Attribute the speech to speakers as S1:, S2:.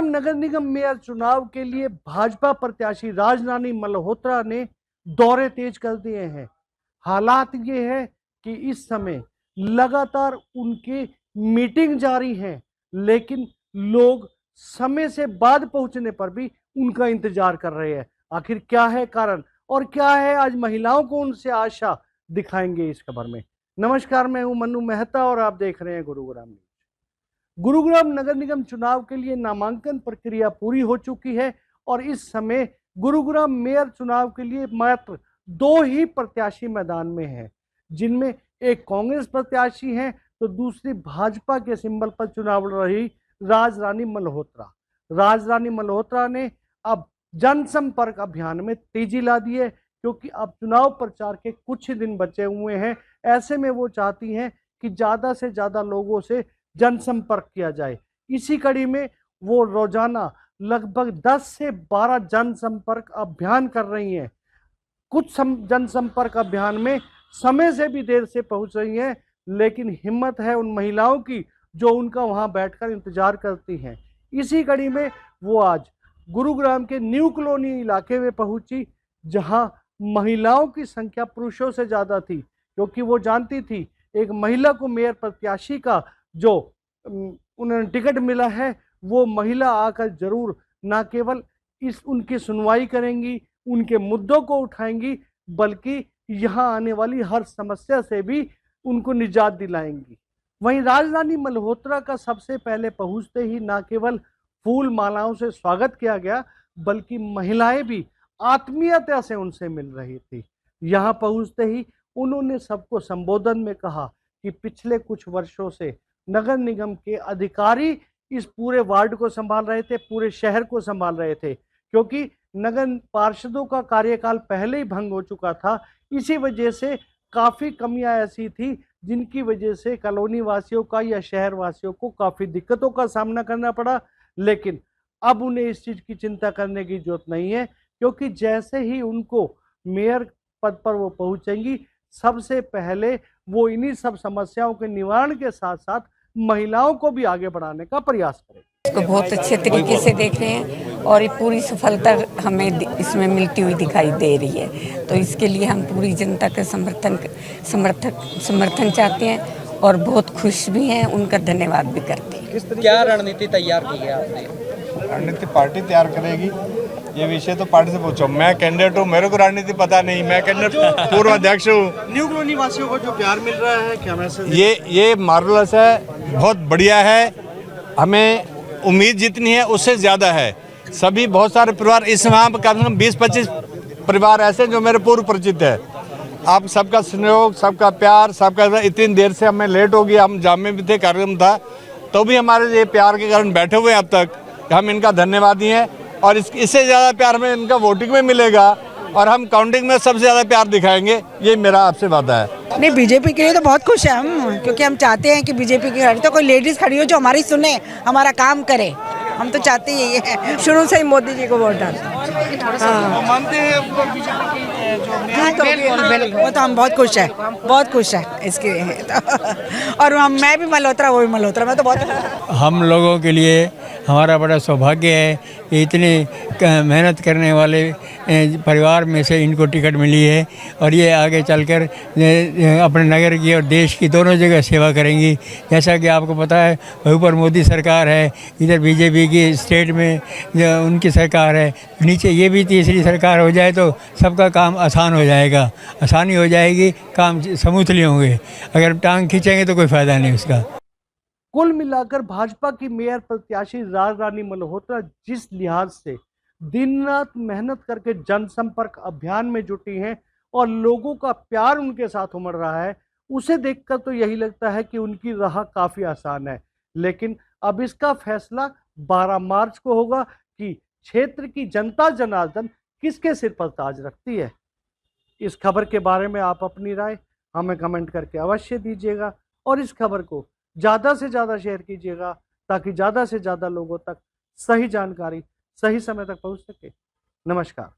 S1: गुरुग्राम नगर निगम mayor चुनाव के लिए भाजपा प्रत्याशी राजरानी मल्होत्रा ने दौरे तेज कर दिए हैं। हालात ये है कि इस समय लगातार उनकी मीटिंग जारी है, लेकिन लोग समय से बाद पहुंचने पर भी उनका इंतजार कर रहे हैं। आखिर क्या है कारण और क्या है आज महिलाओं को उनसे आशा, दिखाएंगे इस खबर में। नमस्कार, मैं हूं मन्नू मेहता और आप देख रहे हैं गुरुग्राम न्यूज। गुरुग्राम नगर निगम चुनाव के लिए नामांकन प्रक्रिया पूरी हो चुकी है और इस समय गुरुग्राम मेयर चुनाव के लिए मात्र 2 ही प्रत्याशी मैदान में हैं, जिनमें एक कांग्रेस प्रत्याशी हैं तो दूसरी भाजपा के सिंबल पर चुनाव लड़ रही राजरानी मल्होत्रा। राजरानी मल्होत्रा ने अब जनसंपर्क अभियान में तेजी ला दी है, क्योंकि अब चुनाव प्रचार के कुछ ही दिन बचे हुए हैं। ऐसे में वो चाहती हैं कि ज़्यादा से ज़्यादा लोगों से जनसंपर्क किया जाए। इसी कड़ी में वो रोजाना लगभग 10 से 12 जनसंपर्क अभियान कर रही हैं। कुछ जनसंपर्क अभियान में समय से भी देर से पहुंच रही हैं, लेकिन हिम्मत है उन महिलाओं की जो उनका वहां बैठकर इंतजार करती हैं। इसी कड़ी में वो आज गुरुग्राम के न्यू कॉलोनी इलाके में पहुंची, जहां महिलाओं की संख्या पुरुषों से ज़्यादा थी, क्योंकि वो जानती थी एक महिला को मेयर प्रत्याशी का जो उन्हें टिकट मिला है, वो महिला आकर जरूर ना केवल उनकी सुनवाई करेंगी, उनके मुद्दों को उठाएंगी, बल्कि यहाँ आने वाली हर समस्या से भी उनको निजात दिलाएंगी। वहीं राजरानी मल्होत्रा का सबसे पहले पहुंचते ही ना केवल फूल मालाओं से स्वागत किया गया, बल्कि महिलाएं भी आत्मीयता से उनसे मिल रही थी। यहाँ पहुंचते ही उन्होंने सबको संबोधन में कहा कि पिछले कुछ वर्षों से नगर निगम के अधिकारी इस पूरे वार्ड को संभाल रहे थे, पूरे शहर को संभाल रहे थे, क्योंकि नगर पार्षदों का कार्यकाल पहले ही भंग हो चुका था। इसी वजह से काफ़ी कमियां ऐसी थी जिनकी वजह से कॉलोनी वासियों का या शहर वासियों को काफ़ी दिक्कतों का सामना करना पड़ा। लेकिन अब उन्हें इस चीज़ की चिंता करने की जरूरत नहीं है, क्योंकि जैसे ही उनको मेयर पद पर वो पहुंचेंगी, सबसे पहले वो इन्हीं सब समस्याओं के निवारण के साथ साथ महिलाओं को भी आगे बढ़ाने का प्रयास करें।
S2: इसको बहुत अच्छे तरीके से देख रहे हैं और ये पूरी सफलता हमें इसमें मिलती हुई दिखाई दे रही है। तो इसके लिए हम पूरी जनता का समर्थन चाहते हैं और बहुत खुश भी हैं, उनका धन्यवाद भी करते हैं।
S3: क्या रणनीति तैयार की है आपने?
S4: रणनीति पार्टी तैयार करेगी, ये विषय तो पार्टी से पूछो। मैं कैंडिडेट हूँ, मेरे को रणनीति पता नहीं, मैं कैंडिडेट पूर्व अध्यक्ष हूँ।
S1: न्यू कॉलोनी वासियों को जो प्यार मिल रहा है, क्या मैसेज?
S4: ये मार्वलस है, बहुत बढ़िया है। हमें उम्मीद जितनी है उससे ज़्यादा है। सभी बहुत सारे परिवार इस वहाँ पर कम से कम 20-25 परिवार ऐसे जो मेरे पूर्व परिचित है। आप सबका सहयोग, सबका प्यार, सबका, इतनी देर से हमें लेट हो गया, हम जाम में भी थे, कार्यक्रम था, तो भी हमारे ये प्यार के कारण बैठे हुए हैं अब तक। हम इनका धन्यवादी हैं और इससे ज़्यादा प्यार हमें इनका वोटिंग में मिलेगा और हम काउंटिंग में सबसे ज़्यादा प्यार दिखाएंगे, ये मेरा आपसे वादा है।
S5: नहीं, बीजेपी के लिए तो बहुत खुश है हम, क्योंकि हम चाहते हैं कि बीजेपी की खड़ी तो कोई लेडीज खड़ी हो जो हमारी सुने, हमारा काम करे। हम तो चाहते ही यही है, शुरू से ही मोदी जी को वोट डालते हैं।
S1: मानते हैं
S5: वो तो हम बहुत खुश है इसके लिए। और मैं भी मल्होत्रा, वो भी मल्होत्रा, मैं तो बहुत।
S6: हम लोगों के लिए हमारा बड़ा सौभाग्य है कि इतने मेहनत करने वाले परिवार में से इनको टिकट मिली है और ये आगे चलकर अपने नगर की और देश की दोनों जगह सेवा करेंगी। जैसा कि आपको पता है, ऊपर मोदी सरकार है, इधर बीजेपी की स्टेट में जो उनकी सरकार है, नीचे ये भी तीसरी सरकार हो जाए तो सबका काम आसान हो जाएगा, आसानी हो जाएगी, काम स्मूथली होंगे। अगर टांग खींचेंगे तो कोई फ़ायदा नहीं उसका।
S1: कुल मिलाकर भाजपा की मेयर प्रत्याशी राजरानी मल्होत्रा जिस लिहाज से दिन रात मेहनत करके जनसंपर्क अभियान में जुटी हैं और लोगों का प्यार उनके साथ उमड़ रहा है, उसे देखकर तो यही लगता है कि उनकी राह काफ़ी आसान है। लेकिन अब इसका फैसला 12 मार्च को होगा कि क्षेत्र की जनता जनार्दन किसके सिर पर ताज रखती है। इस खबर के बारे में आप अपनी राय हमें कमेंट करके अवश्य दीजिएगा और इस खबर को ज़्यादा से ज़्यादा शेयर कीजिएगा, ताकि ज़्यादा से ज़्यादा लोगों तक सही जानकारी सही समय तक पहुंच सके। नमस्कार।